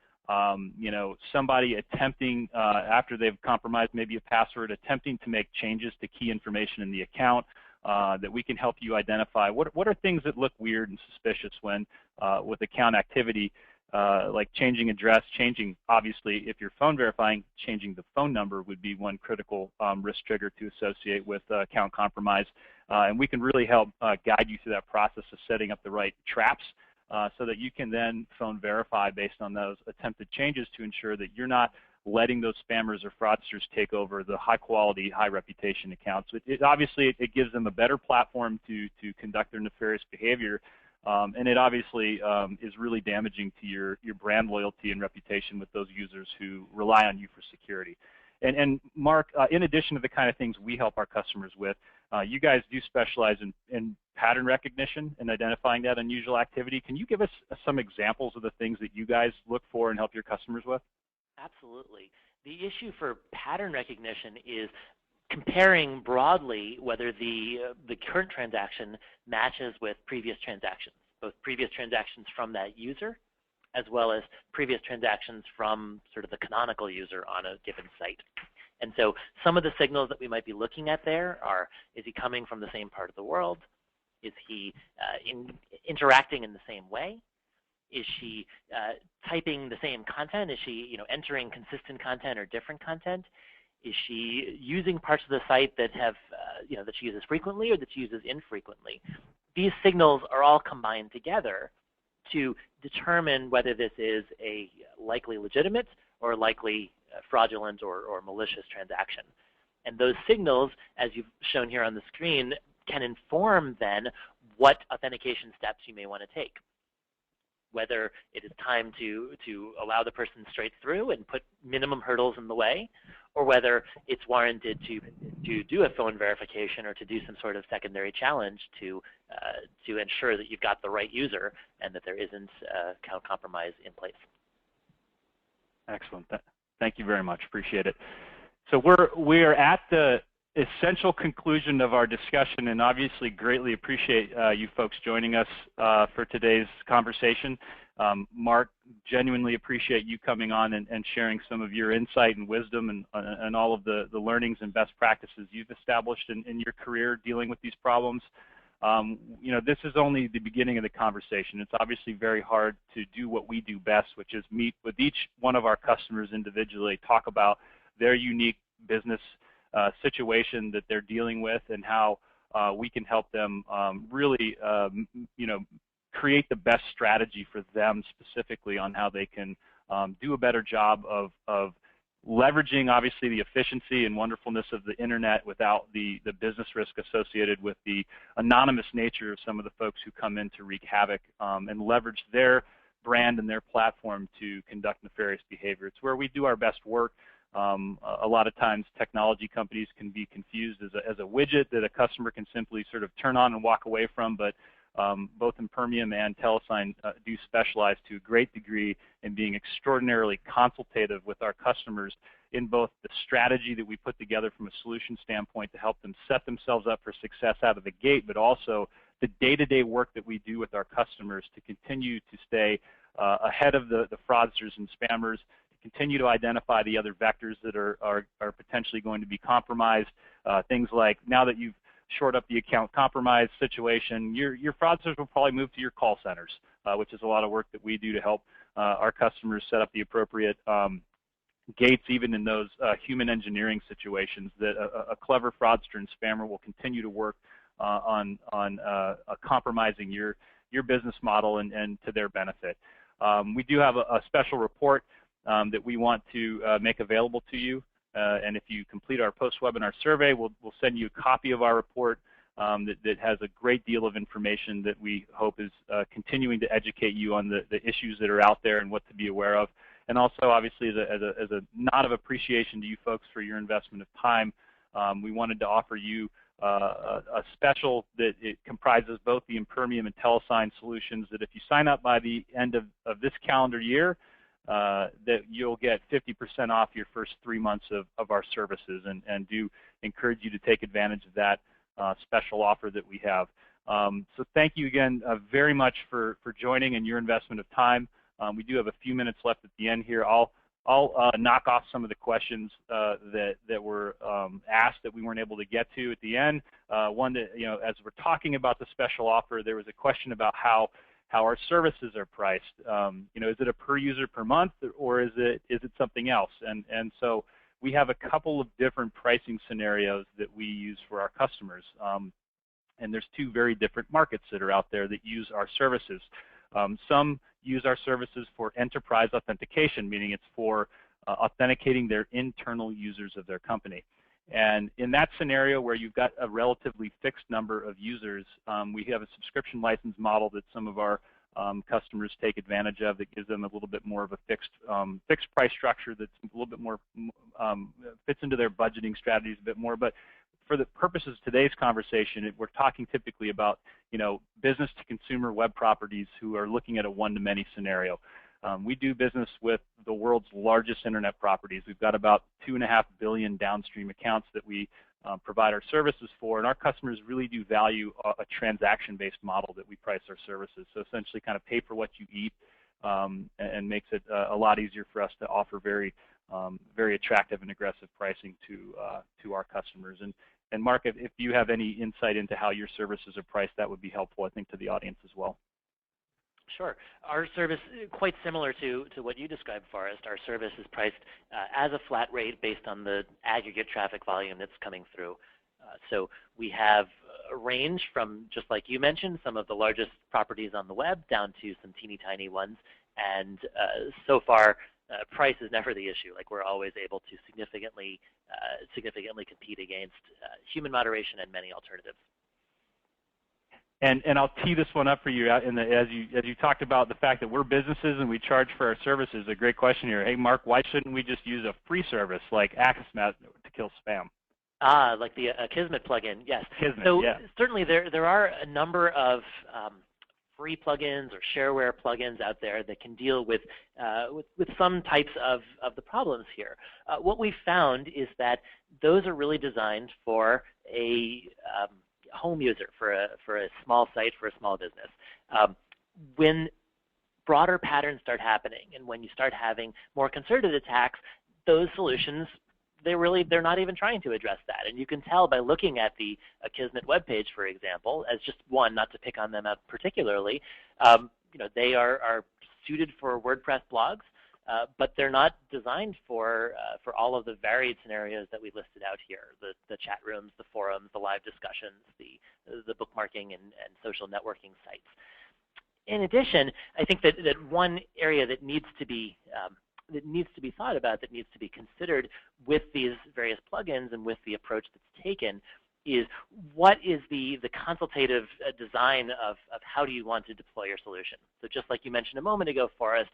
somebody attempting, after they've compromised maybe a password, attempting to make changes to key information in the account that we can help you identify. What are things that look weird and suspicious when with account activity, like changing address, obviously, if you're phone verifying, changing the phone number would be one critical risk trigger to associate with account compromise. And we can really help guide you through that process of setting up the right traps so that you can then phone verify based on those attempted changes to ensure that you're not letting those spammers or fraudsters take over the high quality, high reputation accounts. Obviously, it gives them a better platform to conduct their nefarious behavior. And it obviously is really damaging to your brand loyalty and reputation with those users who rely on you for security. And Mark, in addition to the kind of things we help our customers with, you guys do specialize in pattern recognition and identifying that unusual activity. Can you give us some examples of the things that you guys look for and help your customers with? Absolutely. The issue for pattern recognition is comparing broadly whether the current transaction matches with previous transactions, both previous transactions from that user as well as previous transactions from sort of the canonical user on a given site. And so some of the signals that we might be looking at there are, is he coming from the same part of the world? Is he interacting in the same way? Is she typing the same content? Is she entering consistent content or different content? Is she using parts of the site that have that she uses frequently or that she uses infrequently? These signals are all combined together to determine whether this is a likely legitimate or likely fraudulent or malicious transaction. And those signals, as you've shown here on the screen, can inform then what authentication steps you may want to take. Whether it is time to allow the person straight through and put minimum hurdles in the way, or whether it's warranted to do a phone verification or to do some sort of secondary challenge to ensure that you've got the right user and that there isn't account compromise in place. Excellent. Thank you very much. Appreciate it. So we're at the essential conclusion of our discussion, and obviously greatly appreciate you folks joining us for today's conversation. Mark, genuinely appreciate you coming on and sharing some of your insight and wisdom and all of the learnings and best practices you've established in your career dealing with these problems. You know, this is only the beginning of the conversation. It's obviously very hard to do what we do best, which is meet with each one of our customers individually, talk about their unique business situation that they're dealing with and how we can help them really, you know, create the best strategy for them specifically on how they can do a better job of leveraging obviously the efficiency and wonderfulness of the internet without the business risk associated with the anonymous nature of some of the folks who come in to wreak havoc and leverage their brand and their platform to conduct nefarious behavior. It's where we do our best work. A lot of times technology companies can be confused as a widget that a customer can simply sort of turn on and walk away from, but both Impermium and TeleSign do specialize to a great degree in being extraordinarily consultative with our customers in both the strategy that we put together from a solution standpoint to help them set themselves up for success out of the gate, but also the day-to-day work that we do with our customers to continue to stay ahead of the fraudsters and spammers, continue to identify the other vectors that are potentially going to be compromised. Things like now that you've shored up the account compromise situation, your fraudsters will probably move to your call centers, which is a lot of work that we do to help our customers set up the appropriate gates even in those human engineering situations that a clever fraudster and spammer will continue to work on compromising your business model and to their benefit. We do have a special report that we want to make available to you. And if you complete our post-webinar survey, we'll send you a copy of our report that has a great deal of information that we hope is continuing to educate you on the issues that are out there and what to be aware of. And also, obviously, as a nod of appreciation to you folks for your investment of time, we wanted to offer you a special that it comprises both the Impermium and TeleSign solutions that if you sign up by the end of this calendar year, that you'll get 50% off your first 3 months of our services, and do encourage you to take advantage of that special offer that we have. So thank you again very much for joining and your investment of time. We do have a few minutes left at the end here. I'll knock off some of the questions that were asked that we weren't able to get to at the end. One that, you know, as we're talking about the special offer, there was a question about how our services are priced. You know, is it a per user per month, or is it something else? And so we have a couple of different pricing scenarios that we use for our customers. And there's two very different markets that are out there that use our services. Some use our services for enterprise authentication, meaning it's for authenticating their internal users of their company. And in that scenario where you've got a relatively fixed number of users, we have a subscription license model that some of our customers take advantage of that gives them a little bit more of a fixed price structure that's a little bit more fits into their budgeting strategies a bit more. But for the purposes of today's conversation, we're talking typically about, you know, business to consumer web properties who are looking at a one-to-many scenario. We do business with the world's largest internet properties. We've got about 2.5 billion downstream accounts that we provide our services for, and our customers really do value a transaction-based model that we price our services. So essentially kind of pay for what you eat, and makes it a lot easier for us to offer very attractive and aggressive pricing to our customers. And Mark, if you have any insight into how your services are priced, that would be helpful, I think, to the audience as well. Sure. Our service is quite similar to what you described, Forrest. Our service is priced as a flat rate based on the aggregate traffic volume that's coming through. So we have a range from, just like you mentioned, some of the largest properties on the web down to some teeny tiny ones. And so far, price is never the issue. Like, we're always able to significantly compete against human moderation and many alternatives. And I'll tee this one up for you as you talked about the fact that we're businesses and we charge for our services. A great question here. Hey, Mark, why shouldn't we just use a free service like Akismet to kill spam? Like the Akismet plugin, yes. Akismet, so yeah. Certainly there are a number of free plugins or shareware plugins out there that can deal with some types of the problems here. What we've found is that those are really designed for a home user, for a small site, for a small business. When broader patterns start happening and when you start having more concerted attacks, those solutions, they're not even trying to address that. And you can tell by looking at the Akismet webpage, for example, as just one, not to pick on them out particularly. They are suited for WordPress blogs, but they're not designed for all of the varied scenarios that we listed out here: the chat rooms, the forums, the live discussions, the bookmarking and social networking sites. In addition, I think that one area that needs to be thought about, that needs to be considered with these various plugins and with the approach that's taken, is what is the consultative design of how do you want to deploy your solution. So just like you mentioned a moment ago, Forrest,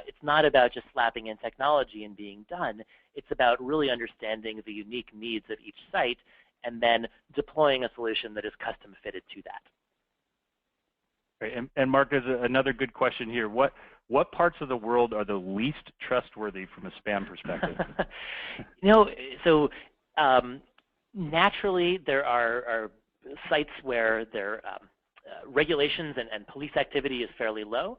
it's not about just slapping in technology and being done. It's about really understanding the unique needs of each site and then deploying a solution that is custom fitted to that. Right. And Mark, there's another good question here. What parts of the world are the least trustworthy from a spam perspective? Naturally, there are sites where their regulations and police activity is fairly low.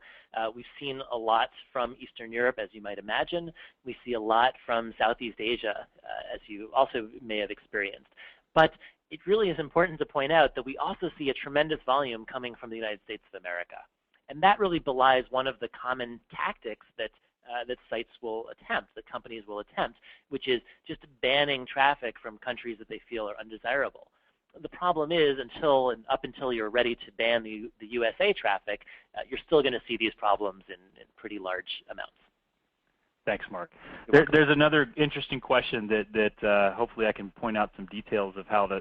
We've seen a lot from Eastern Europe, as you might imagine. We see a lot from Southeast Asia, as you also may have experienced. But it really is important to point out that we also see a tremendous volume coming from the United States of America. And that really belies one of the common tactics that sites will attempt, that companies will attempt, which is just banning traffic from countries that they feel are undesirable. The problem is, up until you're ready to ban the USA traffic, you're still going to see these problems in pretty large amounts. Thanks, Mark. There's another interesting question that hopefully I can point out some details of how to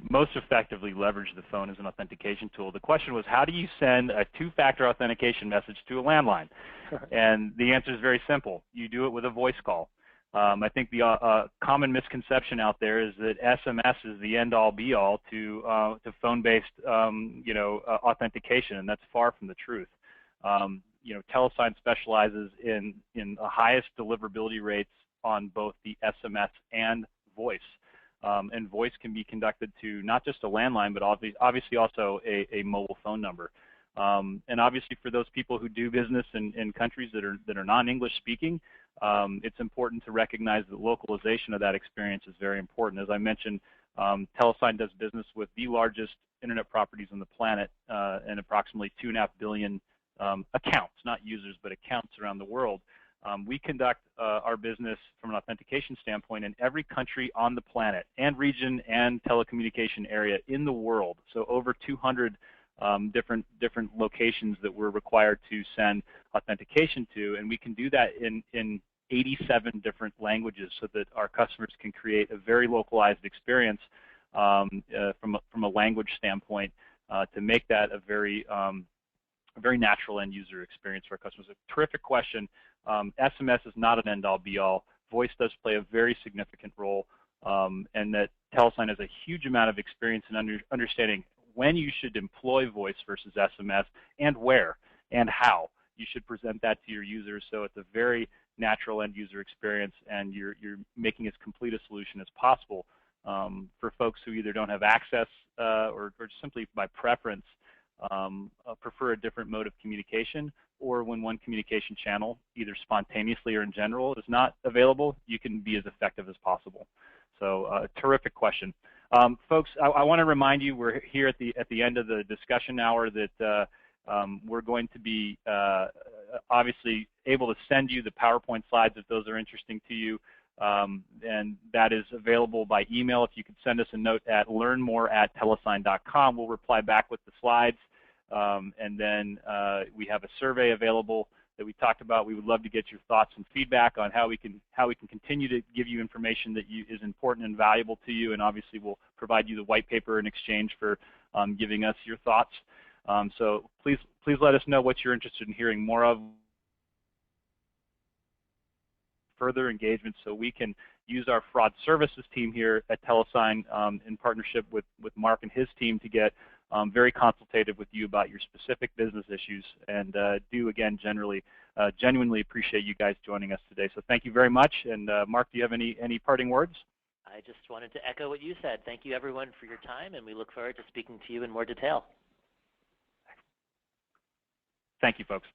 most effectively leverage the phone as an authentication tool. The question was, how do you send a two-factor authentication message to a landline? And the answer is very simple. You do it with a voice call. I think the common misconception out there is that SMS is the end-all, be-all to phone-based authentication, and that's far from the truth. TeleSign specializes in the highest deliverability rates on both the SMS and voice. And voice can be conducted to not just a landline, but obviously also a mobile phone number. And obviously for those people who do business in countries that are non-English speaking, it's important to recognize that localization of that experience is very important. As I mentioned, TeleSign does business with the largest internet properties on the planet and approximately 2.5 billion accounts, not users, but accounts around the world. We conduct our business from an authentication standpoint in every country on the planet and region and telecommunication area in the world. So over 200 different locations that we're required to send authentication to, and we can do that in 87 different languages so that our customers can create a very localized experience from a language standpoint to make that a very natural end user experience for our customers. A terrific question. SMS is not an end-all be-all. Voice does play a very significant role, and that TeleSign has a huge amount of experience in understanding when you should employ voice versus SMS and where and how you should present that to your users, so it's a very natural end user experience and you're making as complete a solution as possible for folks who either don't have access or simply by preference prefer a different mode of communication, or when one communication channel, either spontaneously or in general, is not available, you can be as effective as possible. So terrific question. Folks, I want to remind you we're here at the end of the discussion hour that we're going to be obviously able to send you the PowerPoint slides if those are interesting to you. And that is available by email. If you could send us a note at learnmore@telesign.com, we'll reply back with the slides. And then we have a survey available that we talked about. We would love to get your thoughts and feedback on how we can continue to give you information that is important and valuable to you, and obviously we'll provide you the white paper in exchange for giving us your thoughts. So please let us know what you're interested in hearing more of, further engagement, so we can use our fraud services team here at TeleSign in partnership with Mark and his team to get very consultative with you about your specific business issues, and again genuinely appreciate you guys joining us today. So thank you very much. And Mark, do you have any parting words? I just wanted to echo what you said. Thank you everyone for your time, and we look forward to speaking to you in more detail. Thank you, folks.